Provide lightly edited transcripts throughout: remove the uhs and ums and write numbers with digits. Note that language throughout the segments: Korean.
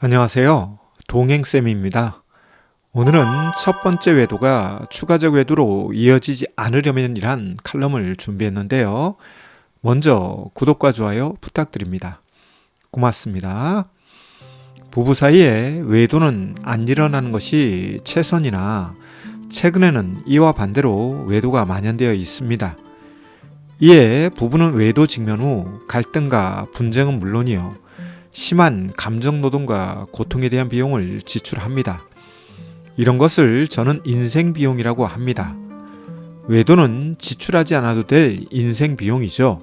안녕하세요. 동행쌤입니다. 오늘은 첫 번째 외도가 추가적 외도로 이어지지 않으려면이란 칼럼을 준비했는데요. 먼저 구독과 좋아요 부탁드립니다. 고맙습니다. 부부 사이에 외도는 안 일어나는 것이 최선이나 최근에는 이와 반대로 외도가 만연되어 있습니다. 이에 부부는 외도 직면 후 갈등과 분쟁은 물론이요, 심한 감정노동과 고통에 대한 비용을 지출합니다. 이런 것을 저는 인생 비용이라고 합니다. 외도는 지출하지 않아도 될 인생 비용이죠.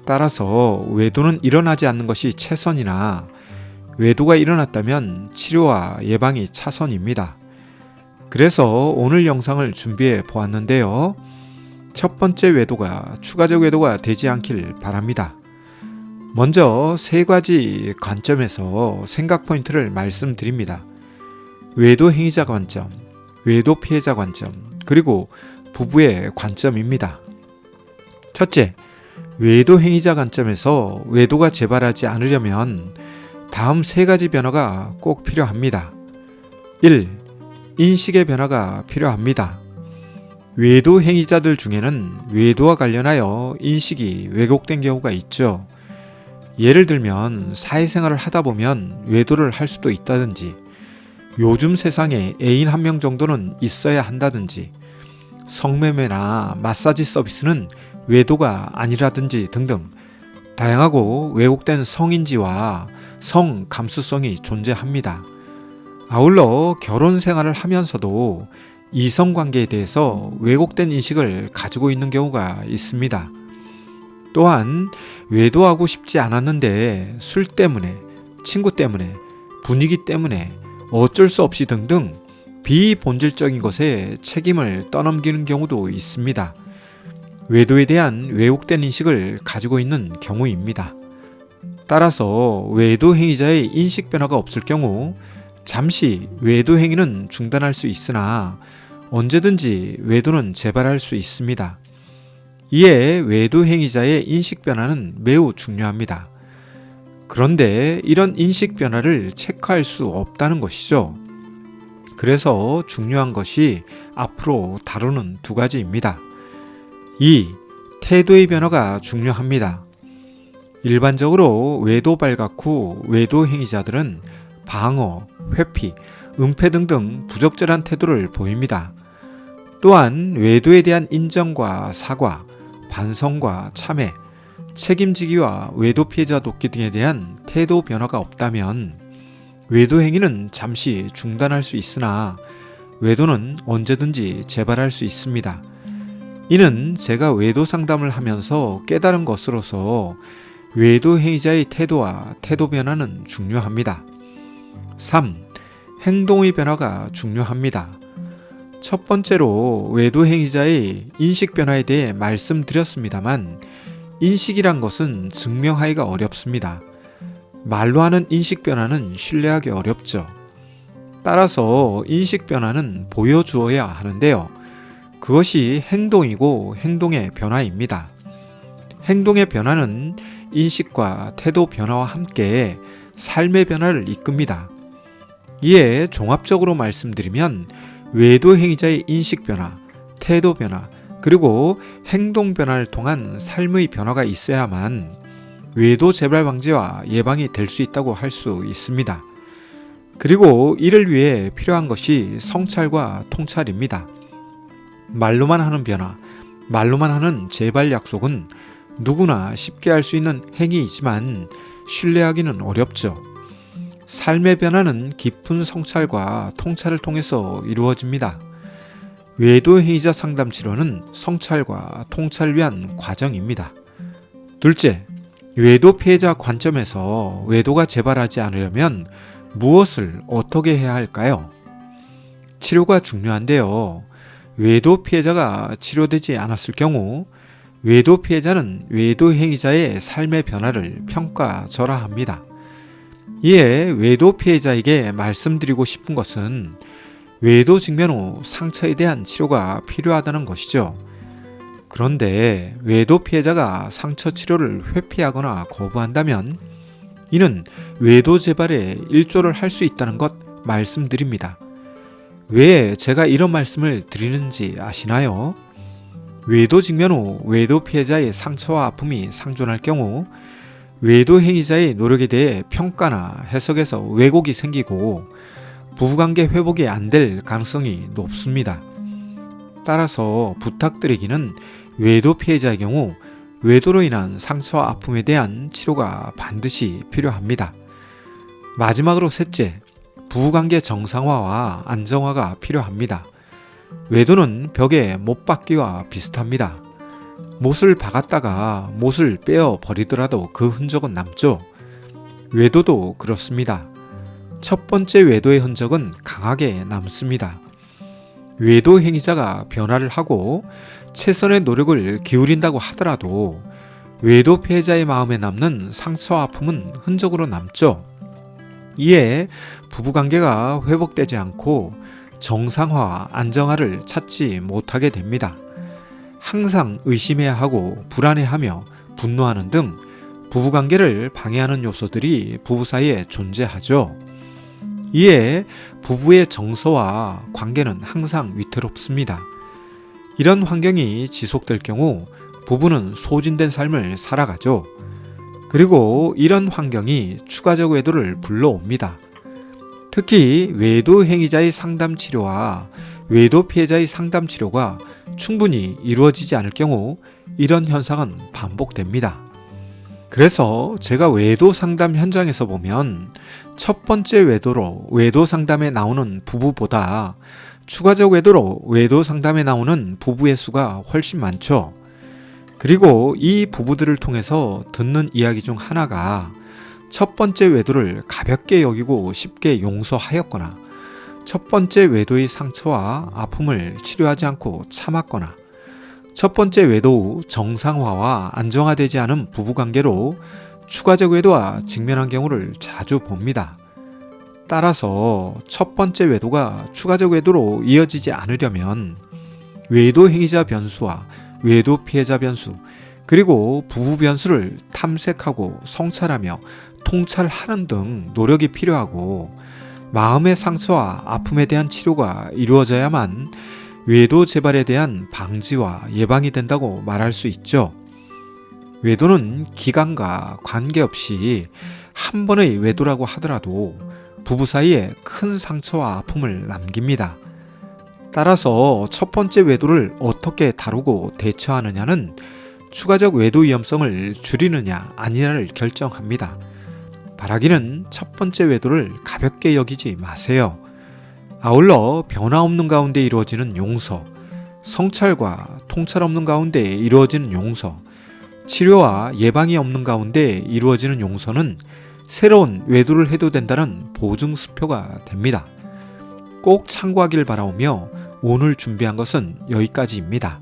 따라서 외도는 일어나지 않는 것이 최선이나 외도가 일어났다면 치료와 예방이 차선입니다. 그래서 오늘 영상을 준비해 보았는데요. 첫 번째 외도가 추가적 외도가 되지 않길 바랍니다. 먼저 세 가지 관점에서 생각 포인트를 말씀드립니다. 외도 행위자 관점, 외도 피해자 관점, 그리고 부부의 관점입니다. 첫째, 외도 행위자 관점에서 외도가 재발하지 않으려면 다음 세 가지 변화가 꼭 필요합니다. 1. 인식의 변화가 필요합니다. 외도 행위자들 중에는 외도와 관련하여 인식이 왜곡된 경우가 있죠. 예를 들면 사회생활을 하다 보면 외도를 할 수도 있다든지, 요즘 세상에 애인 한 명 정도는 있어야 한다든지, 성매매나 마사지 서비스는 외도가 아니라든지 등등 다양하고 왜곡된 성인지와 성 감수성이 존재합니다. 아울러 결혼 생활을 하면서도 이성관계에 대해서 왜곡된 인식을 가지고 있는 경우가 있습니다. 또한 외도하고 싶지 않았는데 술 때문에, 친구 때문에, 분위기 때문에, 어쩔 수 없이 등등 비본질적인 것에 책임을 떠넘기는 경우도 있습니다. 외도에 대한 왜곡된 인식을 가지고 있는 경우입니다. 따라서 외도 행위자의 인식 변화가 없을 경우 잠시 외도 행위는 중단할 수 있으나 언제든지 외도는 재발할 수 있습니다. 이에 외도 행위자의 인식 변화는 매우 중요합니다. 그런데 이런 인식 변화를 체크할 수 없다는 것이죠. 그래서 중요한 것이 앞으로 다루는 두 가지입니다. 2. 태도의 변화가 중요합니다. 일반적으로 외도 발각 후 외도 행위자들은 방어, 회피, 은폐 등등 부적절한 태도를 보입니다. 또한 외도에 대한 인정과 사과, 반성과 참회, 책임지기와 외도 피해자 돕기 등에 대한 태도 변화가 없다면 외도 행위는 잠시 중단할 수 있으나 외도는 언제든지 재발할 수 있습니다. 이는 제가 외도 상담을 하면서 깨달은 것으로서 외도 행위자의 태도와 태도 변화는 중요합니다. 3. 행동의 변화가 중요합니다. 첫 번째로 외도 행위자의 인식 변화에 대해 말씀드렸습니다만 인식이란 것은 증명하기가 어렵습니다. 말로 하는 인식 변화는 신뢰하기 어렵죠. 따라서 인식 변화는 보여주어야 하는데요. 그것이 행동이고 행동의 변화입니다. 행동의 변화는 인식과 태도 변화와 함께 삶의 변화를 이끕니다. 이에 종합적으로 말씀드리면 외도 행위자의 인식 변화, 태도 변화, 그리고 행동 변화를 통한 삶의 변화가 있어야만 외도 재발 방지와 예방이 될 수 있다고 할 수 있습니다. 그리고 이를 위해 필요한 것이 성찰과 통찰입니다. 말로만 하는 변화, 말로만 하는 재발 약속은 누구나 쉽게 할 수 있는 행위이지만 신뢰하기는 어렵죠. 삶의 변화는 깊은 성찰과 통찰을 통해서 이루어집니다. 외도 행위자 상담 치료는 성찰과 통찰을 위한 과정입니다. 둘째, 외도 피해자 관점에서 외도가 재발하지 않으려면 무엇을 어떻게 해야 할까요? 치료가 중요한데요. 외도 피해자가 치료되지 않았을 경우 외도 피해자는 외도 행위자의 삶의 변화를 평가절하합니다. 이에 외도 피해자에게 말씀드리고 싶은 것은 외도 직면 후 상처에 대한 치료가 필요하다는 것이죠. 그런데 외도 피해자가 상처 치료를 회피하거나 거부한다면 이는 외도 재발에 일조를 할 수 있다는 것 말씀드립니다. 왜 제가 이런 말씀을 드리는지 아시나요? 외도 직면 후 외도 피해자의 상처와 아픔이 상존할 경우 외도 행위자의 노력에 대해 평가나 해석에서 왜곡이 생기고 부부관계 회복이 안 될 가능성이 높습니다. 따라서 부탁드리기는 외도 피해자의 경우 외도로 인한 상처와 아픔에 대한 치료가 반드시 필요합니다. 마지막으로 셋째, 부부관계 정상화와 안정화가 필요합니다. 외도는 벽에 못 박기와 비슷합니다. 못을 박았다가 못을 빼어 버리더라도 그 흔적은 남죠. 외도도 그렇습니다. 첫 번째 외도의 흔적은 강하게 남습니다. 외도 행위자가 변화를 하고 최선의 노력을 기울인다고 하더라도 외도 피해자의 마음에 남는 상처와 아픔은 흔적으로 남죠. 이에 부부관계가 회복되지 않고 정상화와 안정화를 찾지 못하게 됩니다. 항상 의심해야 하고 불안해하며 분노하는 등 부부관계를 방해하는 요소들이 부부 사이에 존재하죠. 이에 부부의 정서와 관계는 항상 위태롭습니다. 이런 환경이 지속될 경우 부부는 소진된 삶을 살아가죠. 그리고 이런 환경이 추가적 외도를 불러옵니다. 특히 외도 행위자의 상담 치료와 외도 피해자의 상담 치료가 충분히 이루어지지 않을 경우 이런 현상은 반복됩니다. 그래서 제가 외도 상담 현장에서 보면 첫 번째 외도로 외도 상담에 나오는 부부보다 추가적 외도로 외도 상담에 나오는 부부의 수가 훨씬 많죠. 그리고 이 부부들을 통해서 듣는 이야기 중 하나가 첫 번째 외도를 가볍게 여기고 쉽게 용서하였거나 첫 번째 외도의 상처와 아픔을 치료하지 않고 참았거나 첫 번째 외도 후 정상화와 안정화되지 않은 부부관계로 추가적 외도와 직면한 경우를 자주 봅니다. 따라서 첫 번째 외도가 추가적 외도로 이어지지 않으려면 외도 행위자 변수와 외도 피해자 변수 그리고 부부 변수를 탐색하고 성찰하며 통찰하는 등 노력이 필요하고 마음의 상처와 아픔에 대한 치료가 이루어져야만 외도 재발에 대한 방지와 예방이 된다고 말할 수 있죠. 외도는 기간과 관계없이 한 번의 외도라고 하더라도 부부 사이에 큰 상처와 아픔을 남깁니다. 따라서 첫 번째 외도를 어떻게 다루고 대처하느냐는 추가적 외도 위험성을 줄이느냐 아니냐를 결정합니다. 바라기는 첫 번째 외도를 가볍게 여기지 마세요. 아울러 변화 없는 가운데 이루어지는 용서, 성찰과 통찰 없는 가운데 이루어지는 용서, 치료와 예방이 없는 가운데 이루어지는 용서는 새로운 외도를 해도 된다는 보증수표가 됩니다. 꼭 참고하길 바라오며 오늘 준비한 것은 여기까지입니다.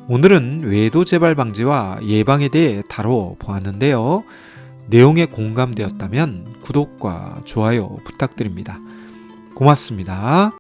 오늘은 외도 재발 방지와 예방에 대해 다뤄 보았는데요. 내용에 공감되었다면 구독과 좋아요 부탁드립니다. 고맙습니다.